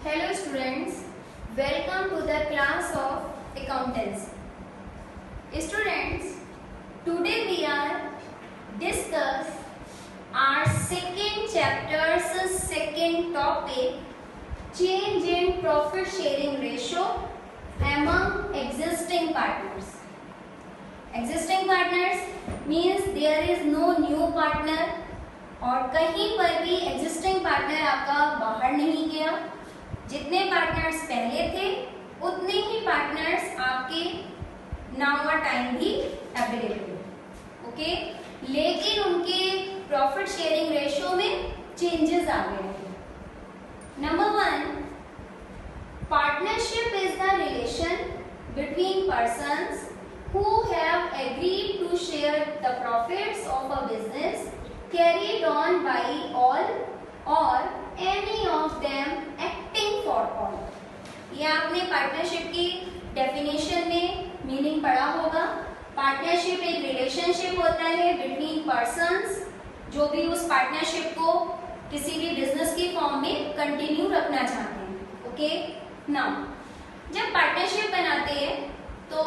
Hello students, welcome to the class of accountancy. Students, today we are discuss our second chapter's second topic, change in profit sharing ratio among existing partners. Existing partners means there is no new partner और कहीं पर भी existing partner आपका बाहर नहीं गया. जितने partners पहले थे उतने ही पार्टनर्स आपके नाउ टाइम भी अवेलेबल है. ओके, लेकिन उनके प्रॉफिट शेयरिंग रेशियो में चेंजेस आ गए हैं. Number 1, partnership is the relation between persons who have agreed to share the profits of a business carried on by all or any of them acting for all. ये आपने partnership की definition में meaning पढ़ा होगा. Partnership एक relationship होता है between persons जो भी उस पार्टनरशिप को किसी भी बिजनेस की फॉर्म में कंटिन्यू रखना चाहते हैं. ओके, नाउ जब पार्टनरशिप बनाते हैं तो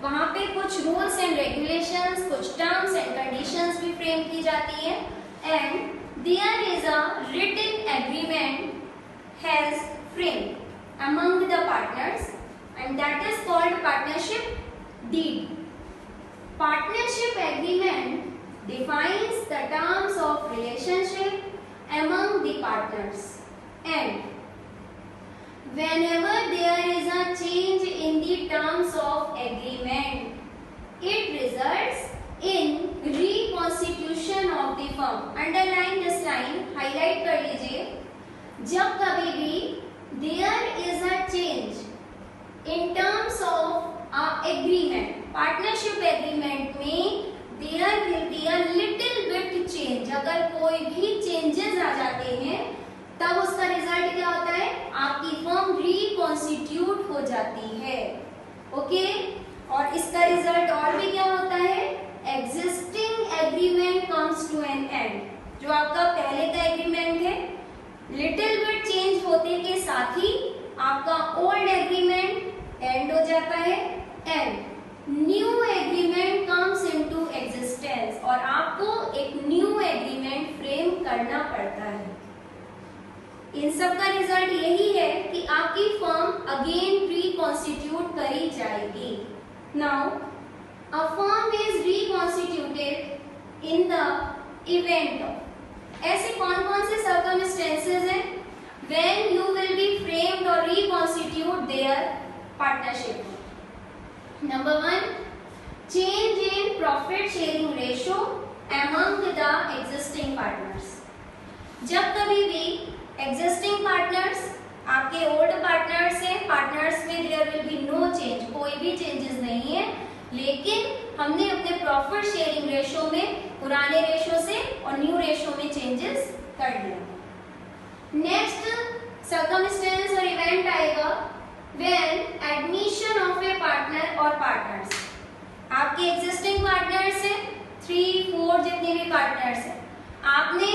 वहाँ पे कुछ रूल्स एंड रेगुलेशंस, कुछ टर्म्स एंड कंडीशंस भी फ्रेम की जाती है and there is a written agreement has framed among the partners and that is called partnership deed. Partnership agreement defines the terms of relationship among the partners and whenever there is a change in the terms of agreement, it results in reconstitution of the firm. Underline this line, highlight कर लीजिए. जब कभी भी there is a change in terms of a agreement, partnership agreement में there will be a little bit change. अगर कोई भी changes आ जाते हैं तब उसका रिजल्ट क्या होता है, आपकी फर्म रिकॉन्स्टिट्यूट हो जाती है. ओके, और इसका रिजल्ट और भी क्या होता है, existing agreement comes to an end. जो आपका पहले का एग्रीमेंट है लिटिल बिट चेंज होते के साथ ही आपका ओल्ड एग्रीमेंट एंड हो जाता है and new agreement comes into existence और आपको एक न्यू एग्रीमेंट फ्रेम करना पड़ता है. इन सब का रिजल्ट यही है कि आपकी फर्म अगेन रिकॉन्स्टिट्यूट करी जाएगी. Now a firm is reconstituted in the event of, ऐसे कौन कौन से सर्कमस्टेंसेस हैं when you will be framed और reconstitute their partnership. Number 1, change in profit sharing ratio among the existing partners. जब कभी भी एग्जिस्टिंग पार्टनर्स आपके ओल्ड पार्टनर्स हैं, पार्टनर्स में there will be no change, कोई भी चेंजेस नहीं है, लेकिन हमने अपने प्रॉफिट शेयरिंग रेशियो में पुराने रेशियो से और न्यू रेशियो में चेंजेस कर दिया. नेक्स्ट सर्कमस्टेंस और इवेंट आएगा when admission of a partner और पार्टनर्स. आपके एग्जिस्टिंग पार्टनर्स हैं 3, 4 जितने भी पार्टनर्स हैं, आपने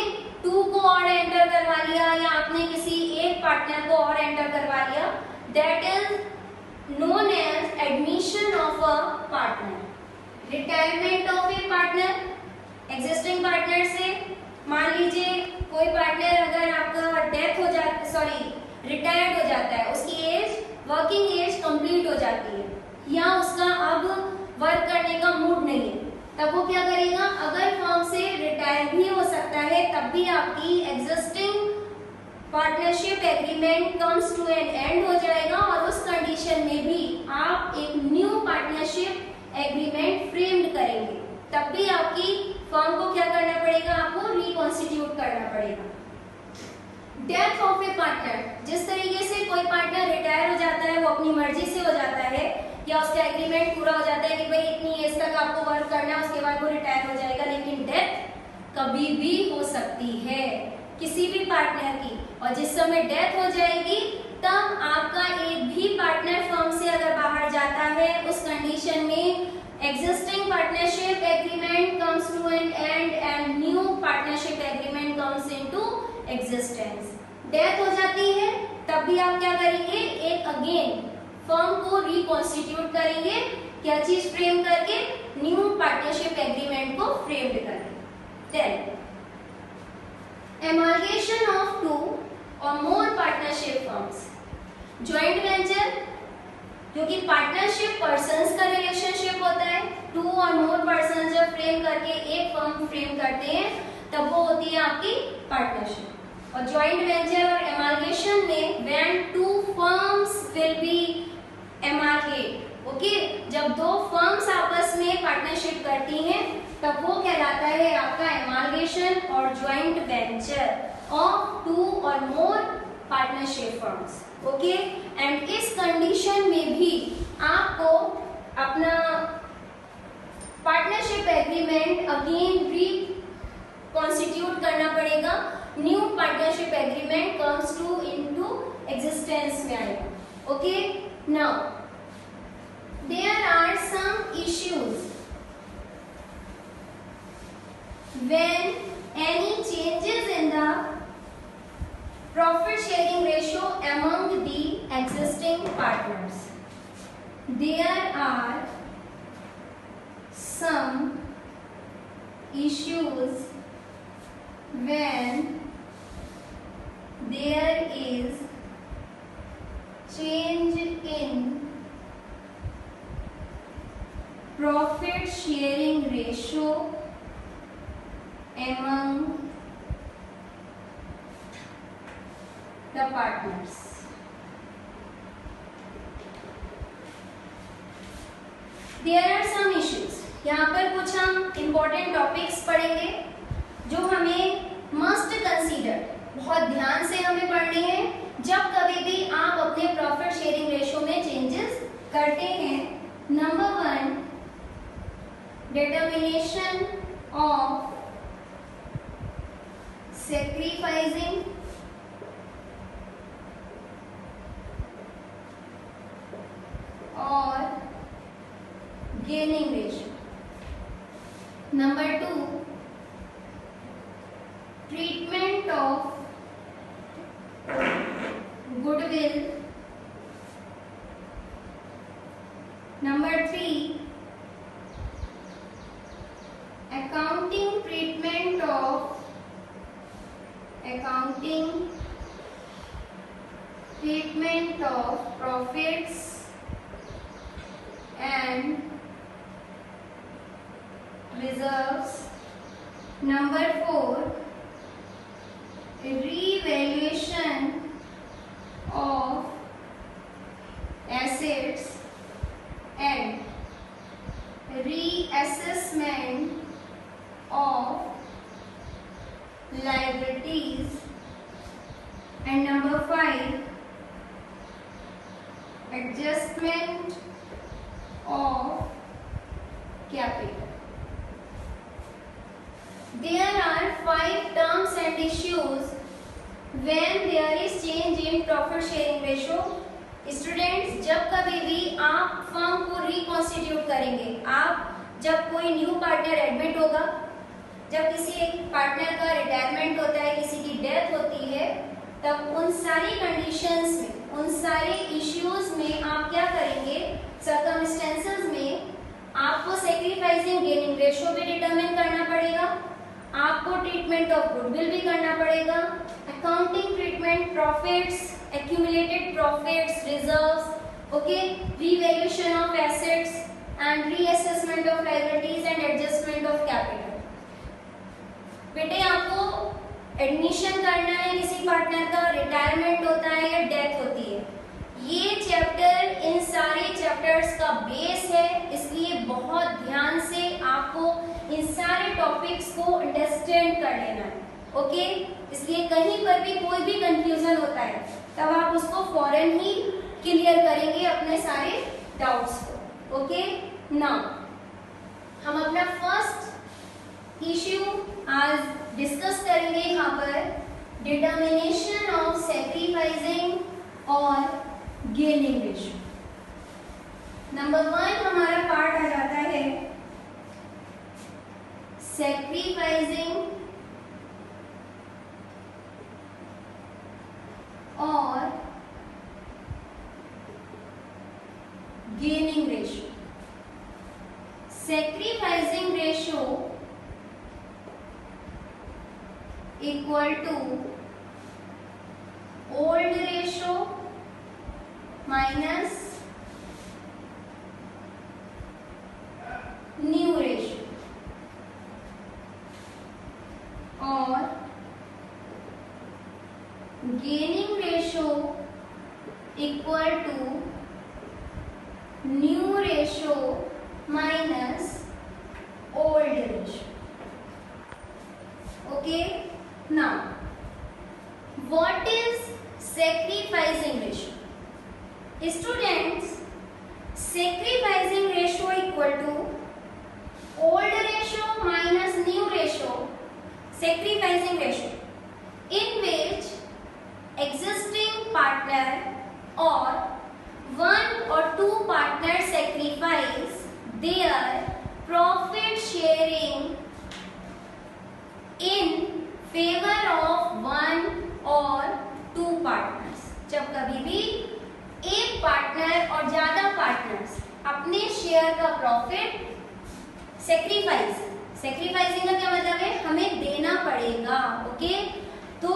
2 को और एंटर करवा लिया या आपने किसी एक पार्टनर को और एंटर करवा लिया, that is known as admission of a partner. Retirement of a partner, existing partner से मान लीजिए कोई पार्टनर अगर आपका डेथ हो जाता, रिटायर्ड हो जाता है, उसकी एज, वर्किंग एज कंप्लीट हो जाती है या उसका अब वर्क करने का मूड नहीं है, तब वो क्या करेगा, अगर फर्म से रिटायर भी हो सकता है तब भी आपकी existing partnership agreement comes to an end हो जाएगा और उस कंडीशन में भी आप एक न्यू पार्टनरशिप एग्रीमेंट फ्रेम्ड करेंगे. तब भी आपकी फर्म को क्या करना पड़ेगा, आपको रिकॉन्स्टिट्यूट करना पड़ेगा. डेथ ऑफ ए पार्टनर, जिस तरीके से कोई पार्टनर रिटायर हो जाता है, वो अपनी मर्जी से हो जाता है या उसका एग्रीमेंट पूरा हो जाता है कि भाई इतनी एज तक आपको वर्क करना है, उसके बाद वो रिटायर हो जाएगा, लेकिन डेथ कभी भी हो सकती है किसी भी पार्टनर की, और जिस समय डेथ हो जाएगी तब आपका एक भी पार्टनर फर्म से अगर बाहर जाता है, उस कंडीशन में existing partnership agreement comes to an end and new partnership agreement comes into existence. Death हो जाती है तब तब भी आप क्या करेंगे, एक अगेन फर्म को रिकॉन्स्टिट्यूट करेंगे, क्या चीज फ्रेम करके, न्यू पार्टनरशिप एग्रीमेंट को फ्रेम्ड करके। देन एमर्जेशन ऑफ टू और मोर पार्टनरशिप फर्म्स, ज्वाइंट वेंचर क्योंकि पार्टनरशिप पर्संस का रिलेशनशिप होता है, टू और मोर पर्सन जब फ्रेम करके एक फर्म फ्रेम करते हैं तब वो होती है आपकी पार्टनरशिप। और ज्वाइंट वेंचर और एमालगेशन में when two firms will be amalgamate, okay, जब दो फर्म्स आपस में पार्टनरशिप करती हैं तब वो कहलाता है आपका एमालगेशन और ज्वाइंट वेंचर ऑफ टू और मोर पार्टनरशिप फर्म्स, ओके। एंड इस कंडीशन में भी आपको अपना पार्टनरशिप एग्रीमेंट अगेन रिकॉन्स्टिट्यूट करना पड़ेगा, new partnership agreement comes to into existence में आएगा, okay. Now there are some issues when any changes in the profit sharing ratio among the existing partners. There are some issues when there is change in profit sharing ratio among the partners. There are some issues. यहाँ पर कुछ हम important topics पढ़ेंगे जो हमें must consider, बहुत ध्यान से हमें पढ़ने हैं जब कभी भी आप अपने profit sharing ratio में changes करते हैं। Number 1, determination of sacrificing और gaining ratio. Number 2, treatment of goodwill. Number 3, accounting treatment of profits and reserves. Number 4, revaluation of assets and reassessment of liabilities. And number 5, adjustment of capital. There are 5 terms and issues when there is change in profit sharing ratio. Students, जब कभी भी आप firm को reconstitute करेंगे, आप जब कोई new partner admit होगा, जब किसी एक पार्टनर का रिटायरमेंट होता है, किसी की डेथ होती है, तब उन सारी कंडीशंस में, उन सारे इश्यूज में आप क्या करेंगे, सर्कमस्टेंसेस में आपको सैक्रिफाइसिंग गेनिंग रेशियो भी डिटरमिन करना पड़ेगा, आपको ट्रीटमेंट ऑफ गुडविल भी करना पड़ेगा, accounting treatment, profits, accumulated profits, reserves, okay, revaluation of assets and reassessment of liabilities and adjustment of capital. बेटे आपको एडमिशन करना है, किसी पार्टनर का रिटायरमेंट होता है या डेथ होती है, ये चैप्टर इन सारे चैप्टर्स का बेस है, इसलिए बहुत ध्यान से आपको इन सारे टॉपिक्स को अंडरस्टैंड कर लेना है, ओके। इसलिए कहीं पर भी कोई भी कंफ्यूजन होता है तब आप उसको फौरन ही क्लियर करेंगे अपने सारे डाउट्स को, ओके। नाउ हम अपना फर्स्ट इश्यू आज डिस्कस करेंगे यहाँ पर, डिटर्मिनेशन ऑफ सैक्रिफाइसिंग और गेनिंग रेशियो। नंबर 1 हमारा पार्ट आ जाता है सैक्रिफाइसिंग और sacrificing ratio equal to old ratio minus new ratio, और gaining ratio equal to new ratio minus old ratio. Okay, now what is sacrificing ratio? Students, sacrificing ratio equal to old ratio minus new ratio, sacrificing ratio, in which existing partner or one or two partners sacrifice their profit sharing in favor of one or two partners. जब कभी भी एक partner और ज्यादा partners अपने share का profit sacrificing का क्या मतलब है, हमें देना पड़ेगा. ओके, तो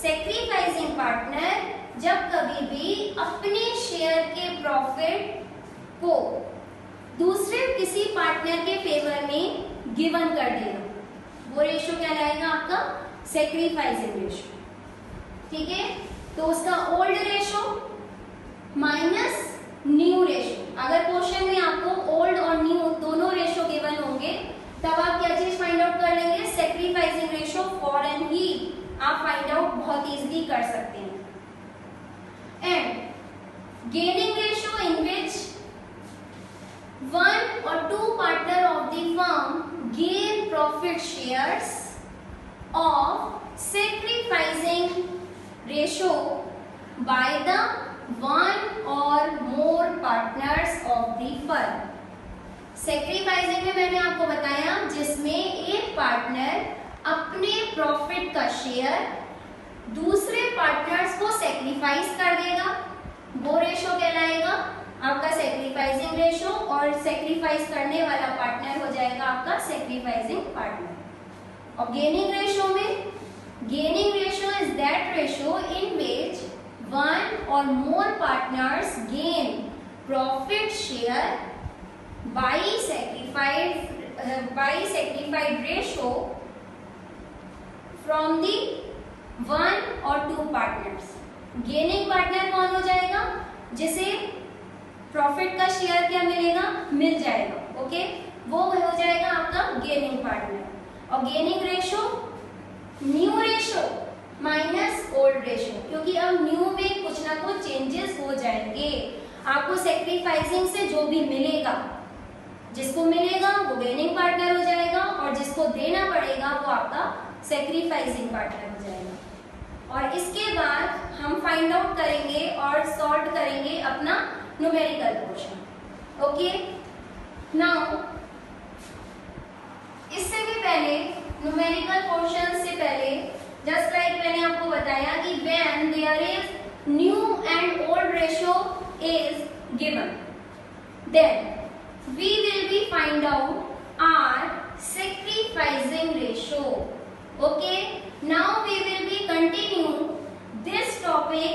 सेक्रीफाइसिंग पार्टनर जब कभी भी अपने शेयर के प्रॉफिट को दूसरे किसी पार्टनर के फेवर में गिवन कर देगा, वो रेशियो क्या लाएगा आपका, सेक्रीफाइसिंग रेशियो. ठीक है, तो उसका old ratio minus new ratio. अगर क्वेश्चन में आपको ओल्ड और न्यू दोनों रेशियो गिवन होंगे तब आप क्या चीज फाइंड आउट कर लेंगे, सेक्रीफाइसिंग रेशियो फॉरन ही आप फाइंड आउट बहुत इजीली कर सकते हैं. And gaining ratio in which one or two partner of the firm gain profit shares of sacrificing ratio by the one or more partners of the firm. Sacrificing में मैंने आपको बताया जिसमें एक पार्टनर अपने प्रॉफिट का शेयर दूसरे partners को सेक्रीफाइस कर देगा, वो रेशो कहलाएगा आपका सेक्रीफाइसिंग रेशो, और सेक्रीफाइस करने वाला पार्टनर हो जाएगा आपका सेक्रीफाइसिंग पार्टनर. और गेनिंग रेशो में, gaining ratio is that ratio in which one or more partners gain profit share by sacrificed ratio from the one or two partners. Gaining partner कौन हो जाएगा, जिसे प्रॉफिट का शेयर क्या मिलेगा, मिल जाएगा. ओके, वो हो जाएगा आपका गेनिंग पार्टनर. और gaining ratio new ratio minus old ratio, क्योंकि अब न्यू में कुछ ना कुछ चेंजेस हो जाएंगे. आपको सेक्रीफाइसिंग से जो भी मिलेगा, जिसको मिलेगा वो गेनिंग पार्टनर हो जाएगा, और जिसको देना पड़ेगा वो आपका सेक्रीफाइसिंग पार्टनर हो जाएगा. और इसके बाद हम फाइंड आउट करेंगे और सॉल्व करेंगे अपना न्यूमेरिकल पोर्शन. ओके, नाउ इससे भी पहले न्यूमेरिकल पोर्शन से पहले जस्ट लाइक मैंने आपको बताया कि when there is new and old ratio is given, then we will be find out are sacrificing ratio. Okay, now we will be continue this topic